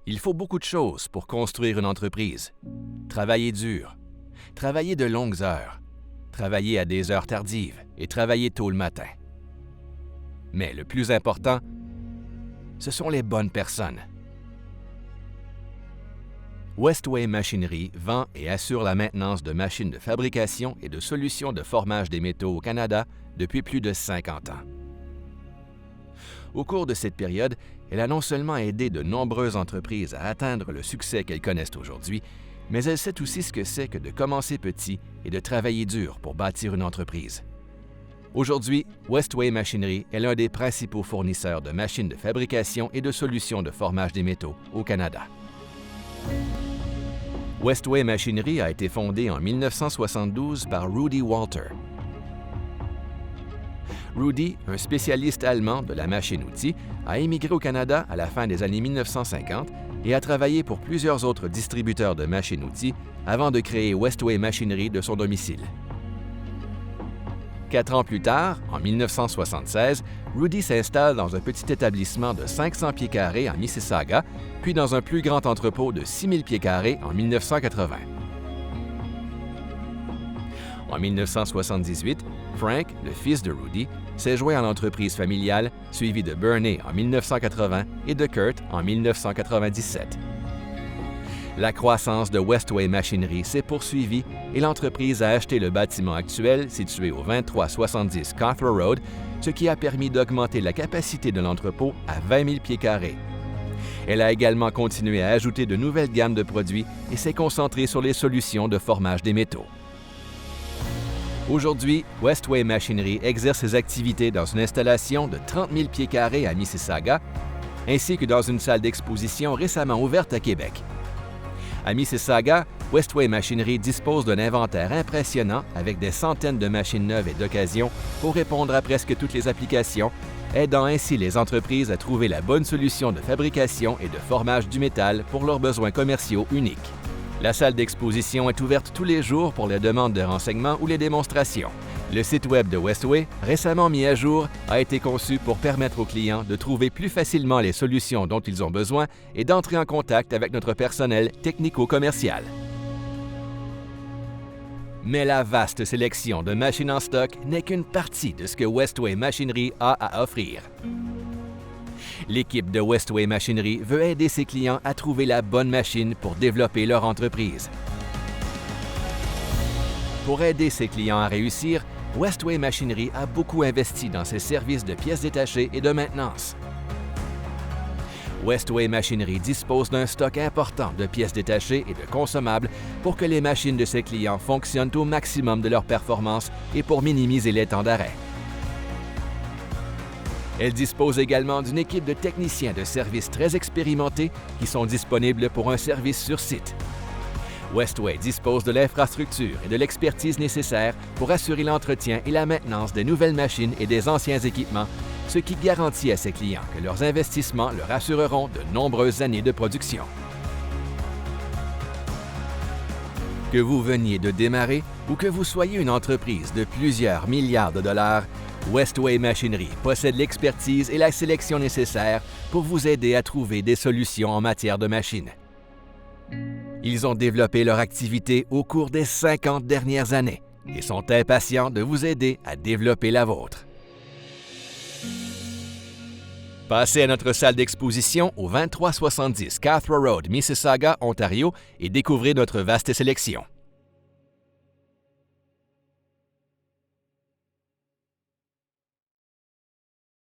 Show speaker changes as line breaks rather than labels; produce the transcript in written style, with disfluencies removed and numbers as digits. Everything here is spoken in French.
Il faut beaucoup de choses pour construire une entreprise. Travailler dur, travailler de longues heures, travailler à des heures tardives et travailler tôt le matin. Mais le plus important, ce sont les bonnes personnes. Westway Machinery vend et assure la maintenance de machines de fabrication et de solutions de formage des métaux au Canada depuis plus de 50 ans. Au cours de cette période, elle a non seulement aidé de nombreuses entreprises à atteindre le succès qu'elles connaissent aujourd'hui, mais elle sait aussi ce que c'est que de commencer petit et de travailler dur pour bâtir une entreprise. Aujourd'hui, Westway Machinery est l'un des principaux fournisseurs de machines de fabrication et de solutions de formage des métaux au Canada. Westway Machinery a été fondée en 1972 par Rudy Walter. Rudy, un spécialiste allemand de la machine-outil, a émigré au Canada à la fin des années 1950 et a travaillé pour plusieurs autres distributeurs de machines-outils avant de créer Westway Machinery de son domicile. 4 ans plus tard, en 1976, Rudy s'installe dans un petit établissement de 500 pieds carrés à Mississauga, puis dans un plus grand entrepôt de 6000 pieds carrés en 1980. En 1978, Frank, le fils de Rudy, s'est joint à l'entreprise familiale, suivi de Bernie en 1980 et de Kurt en 1997. La croissance de Westway Machinery s'est poursuivie et l'entreprise a acheté le bâtiment actuel situé au 2370 Cawthra Road, ce qui a permis d'augmenter la capacité de l'entrepôt à 20 000 pieds carrés. Elle a également continué à ajouter de nouvelles gammes de produits et s'est concentrée sur les solutions de formage des métaux. Aujourd'hui, Westway Machinery exerce ses activités dans une installation de 30 000 pieds carrés à Mississauga, ainsi que dans une salle d'exposition récemment ouverte à Québec. À Mississauga, Westway Machinery dispose d'un inventaire impressionnant avec des centaines de machines neuves et d'occasion pour répondre à presque toutes les applications, aidant ainsi les entreprises à trouver la bonne solution de fabrication et de formage du métal pour leurs besoins commerciaux uniques. La salle d'exposition est ouverte tous les jours pour les demandes de renseignements ou les démonstrations. Le site Web de Westway, récemment mis à jour, a été conçu pour permettre aux clients de trouver plus facilement les solutions dont ils ont besoin et d'entrer en contact avec notre personnel technico-commercial. Mais la vaste sélection de machines en stock n'est qu'une partie de ce que Westway Machinery a à offrir. L'équipe de Westway Machinery veut aider ses clients à trouver la bonne machine pour développer leur entreprise. Pour aider ses clients à réussir, Westway Machinery a beaucoup investi dans ses services de pièces détachées et de maintenance. Westway Machinery dispose d'un stock important de pièces détachées et de consommables pour que les machines de ses clients fonctionnent au maximum de leur performance et pour minimiser les temps d'arrêt. Elle dispose également d'une équipe de techniciens de service très expérimentés qui sont disponibles pour un service sur site. Westway dispose de l'infrastructure et de l'expertise nécessaires pour assurer l'entretien et la maintenance des nouvelles machines et des anciens équipements, ce qui garantit à ses clients que leurs investissements leur assureront de nombreuses années de production. Que vous veniez de démarrer ou que vous soyez une entreprise de plusieurs milliards de dollars, Westway Machinery possède l'expertise et la sélection nécessaires pour vous aider à trouver des solutions en matière de machines. Ils ont développé leur activité au cours des 50 dernières années et sont impatients de vous aider à développer la vôtre. Passez à notre salle d'exposition au 2370 Cawthra Road, Mississauga, Ontario et découvrez notre vaste sélection.